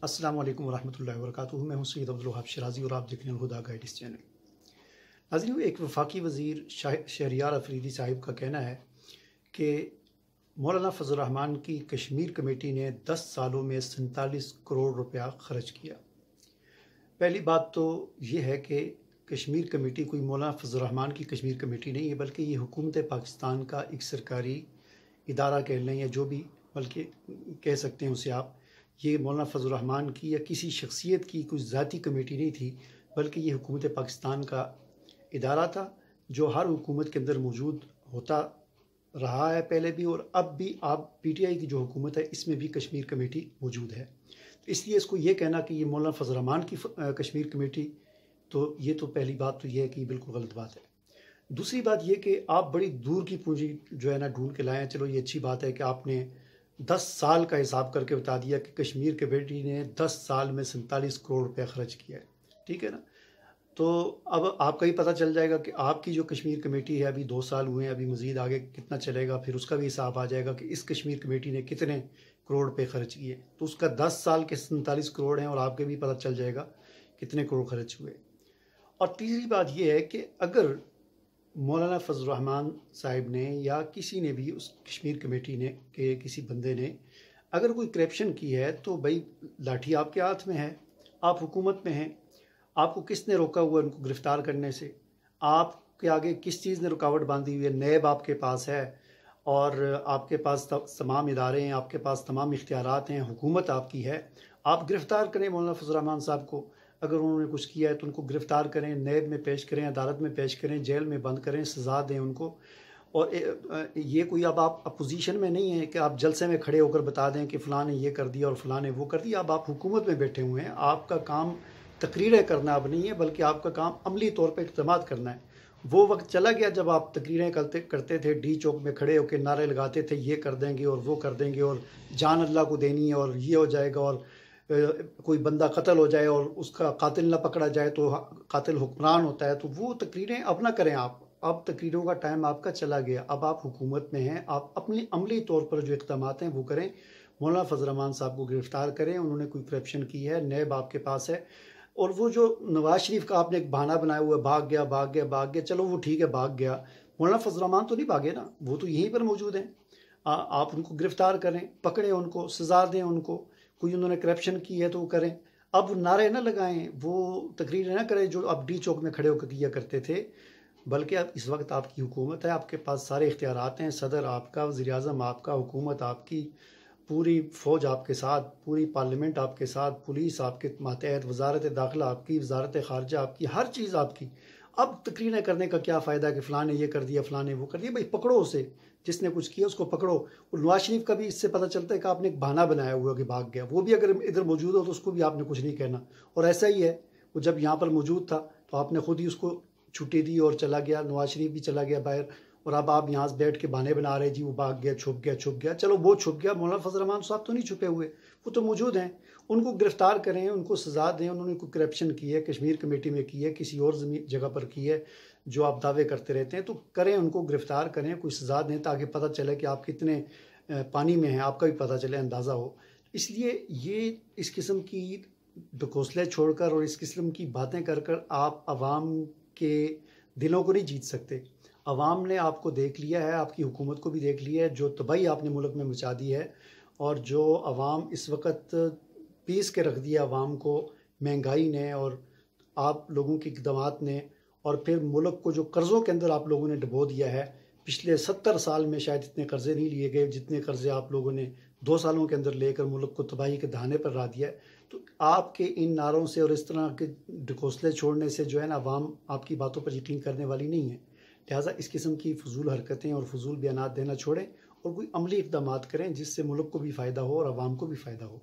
السلام علیکم ورحمۃ اللہ وبرکاتہ۔ میں ہوں سید عبدالوہاب شرازی اور آپ دیکھ رہے ہیں الہدیٰ گائیڈس چینل۔ ناظرین، ایک وفاقی وزیر شہریار افریدی صاحب کا کہنا ہے کہ مولانا فضل الرحمان کی کشمیر کمیٹی نے 10 سالوں میں 47 کروڑ روپیہ خرچ کیا۔ پہلی بات تو یہ ہے کہ کشمیر کمیٹی کوئی مولانا فضل الرحمان کی کشمیر کمیٹی نہیں ہے، بلکہ یہ حکومت پاکستان کا ایک سرکاری ادارہ کہہ لیں یا جو بھی بلکہ کہہ سکتے ہیں اسے آپ۔ یہ مولانا فضل الرحمان کی یا کسی شخصیت کی کوئی ذاتی کمیٹی نہیں تھی، بلکہ یہ حکومت پاکستان کا ادارہ تھا جو ہر حکومت کے اندر موجود ہوتا رہا ہے پہلے بھی، اور اب بھی آپ پی ٹی آئی کی جو حکومت ہے اس میں بھی کشمیر کمیٹی موجود ہے۔ اس لیے اس کو یہ کہنا کہ یہ مولانا فضل الرحمان کی کشمیر کمیٹی، تو یہ تو پہلی بات تو یہ ہے کہ یہ بالکل غلط بات ہے۔ دوسری بات یہ کہ آپ بڑی دور کی پونجی جو ہے نا ڈھونڈ کے لائے ہیں۔ چلو یہ اچھی بات ہے کہ آپ نے 10 سال کا حساب کر کے بتا دیا کہ کشمیر کمیٹی نے 10 سال میں 47 کروڑ روپیہ خرچ کیا ہے، ٹھیک ہے نا۔ تو اب آپ کا ہی پتہ چل جائے گا کہ آپ کی جو کشمیر کمیٹی ہے ابھی 2 سال ہوئے ہیں، ابھی مزید آگے کتنا چلے گا، پھر اس کا بھی حساب آ جائے گا کہ اس کشمیر کمیٹی نے کتنے کروڑ روپے خرچ کیے، تو اس کا 10 سال کے 47 کروڑ ہیں، اور آپ کے بھی پتہ چل جائے گا کتنے کروڑ خرچ ہوئے۔ اور تیسری بات یہ ہے کہ اگر مولانا فضل الرحمان صاحب نے یا کسی نے بھی اس کشمیر کمیٹی نے کہ کسی بندے نے اگر کوئی کرپشن کی ہے، تو بھائی لاٹھی آپ کے ہاتھ میں ہے، آپ حکومت میں ہیں، آپ کو کس نے روکا ہوا ہے ان کو گرفتار کرنے سے؟ آپ کے آگے کس چیز نے رکاوٹ باندھی ہوئی ہے؟ نیب آپ کے پاس ہے، اور آپ کے پاس تمام ادارے ہیں، آپ کے پاس تمام اختیارات ہیں، حکومت آپ کی ہے۔ آپ گرفتار کریں مولانا فضل الرحمان صاحب کو، اگر انہوں نے کچھ کیا ہے تو ان کو گرفتار کریں، نیب میں پیش کریں، عدالت میں پیش کریں، جیل میں بند کریں، سزا دیں ان کو۔ اور یہ کوئی اب آپ اپوزیشن میں نہیں ہیں کہ آپ جلسے میں کھڑے ہو کر بتا دیں کہ فلاں نے یہ کر دیا اور فلاں نے وہ کر دیا۔ اب آپ حکومت میں بیٹھے ہوئے ہیں، آپ کا کام تقریریں کرنا اب نہیں ہے، بلکہ آپ کا کام عملی طور پہ اقدامات کرنا ہے۔ وہ وقت چلا گیا جب آپ تقریریں کرتے تھے، ڈی چوک میں کھڑے ہو کے نعرے لگاتے تھے یہ کر دیں گے اور وہ کر دیں گے، اور جان اللہ کو دینی ہے، اور یہ ہو جائے گا، اور کوئی بندہ قتل ہو جائے اور اس کا قاتل نہ پکڑا جائے تو قاتل حکمران ہوتا ہے۔ تو وہ تقریریں اب نہ کریں آپ، اب تقریروں کا ٹائم آپ کا چلا گیا، اب آپ حکومت میں ہیں، آپ اپنی عملی طور پر جو اقدامات ہیں وہ کریں۔ مولانا فضل الرحمان صاحب کو گرفتار کریں، انہوں نے کوئی کرپشن کی ہے، نیب آپ کے پاس ہے۔ اور وہ جو نواز شریف کا آپ نے ایک بہانہ بنایا ہوا ہے، بھاگ گیا، چلو وہ ٹھیک ہے بھاگ گیا، مولانا فضل الرحمان تو نہیں بھاگے نا، وہ تو یہیں پر موجود ہیں۔ آپ ان کو گرفتار کریں، پکڑیں ان کو، سزا دیں ان کو، کوئی انہوں نے کرپشن کی ہے تو وہ کریں۔ اب نعرے نہ لگائیں، وہ تقریریں نہ کریں جو اب ڈی چوک میں کھڑے ہو کے کیا کرتے تھے، بلکہ اب اس وقت آپ کی حکومت ہے، آپ کے پاس سارے اختیارات ہیں، صدر آپ کا، وزیر اعظم آپ کا، حکومت آپ کی، پوری فوج آپ کے ساتھ، پوری پارلیمنٹ آپ کے ساتھ، پولیس آپ کے ماتحت، وزارت داخلہ آپ کی، وزارت خارجہ آپ کی، ہر چیز آپ کی۔ اب تقریریں کرنے کا کیا فائدہ ہے کہ فلاں نے یہ کر دیا، فلاں نے وہ کر دیا؟ بھائی پکڑو اسے، جس نے کچھ کیا اس کو پکڑو۔ اور نواز شریف کا بھی اس سے پتہ چلتا ہے کہ آپ نے ایک بہانہ بنایا ہوا کہ بھاگ گیا، وہ بھی اگر ادھر موجود ہو تو اس کو بھی آپ نے کچھ نہیں کہنا۔ اور ایسا ہی ہے، وہ جب یہاں پر موجود تھا تو آپ نے خود ہی اس کو چھٹی دی اور چلا گیا، نواز شریف بھی چلا گیا باہر، اور اب آپ یہاں سے بیٹھ کے بہانے بنا رہے جی وہ بھاگ گیا، چھپ گیا۔ چلو وہ چھپ گیا، مولانا فضل الرحمان صاحب تو نہیں چھپے ہوئے، وہ تو موجود ہیں۔ ان کو گرفتار کریں، ان کو سزا دیں۔ انہوں نے کوئی کرپشن کی ہے، کشمیر کمیٹی میں کی ہے، کسی اور جگہ پر کی ہے جو آپ دعوے کرتے رہتے ہیں، تو کریں، ان کو گرفتار کریں، کوئی سزا دیں تاکہ پتہ چلے کہ آپ کتنے پانی میں ہیں، آپ کا بھی پتہ چلے، اندازہ ہو۔ اس لیے یہ اس قسم کی ڈھکوسلے چھوڑ کر اور اس قسم کی باتیں کر آپ عوام کے دلوں کو نہیں جیت سکتے۔ عوام نے آپ کو دیکھ لیا ہے، آپ کی حکومت کو بھی دیکھ لیا ہے، جو تباہی آپ نے ملک میں مچا دی ہے، اور جو عوام اس وقت پیس کے رکھ دیا عوام کو مہنگائی نے اور آپ لوگوں کے اقدامات نے، اور پھر ملک کو جو قرضوں کے اندر آپ لوگوں نے ڈبو دیا ہے۔ پچھلے 70 سال میں شاید اتنے قرضے نہیں لیے گئے جتنے قرضے آپ لوگوں نے 2 سالوں کے اندر لے کر ملک کو تباہی کے دہانے پر لا دیا ہے۔ تو آپ کے ان نعروں سے اور اس طرح کے ڈھکوسلے چھوڑنے سے جو ہے نا عوام آپ کی باتوں پر یقین کرنے والی نہیں ہے۔ لہٰذا اس قسم کی فضول حرکتیں اور فضول بیانات دینا چھوڑیں، اور کوئی عملی اقدامات کریں جس سے ملک کو بھی فائدہ ہو اور عوام کو بھی فائدہ ہو۔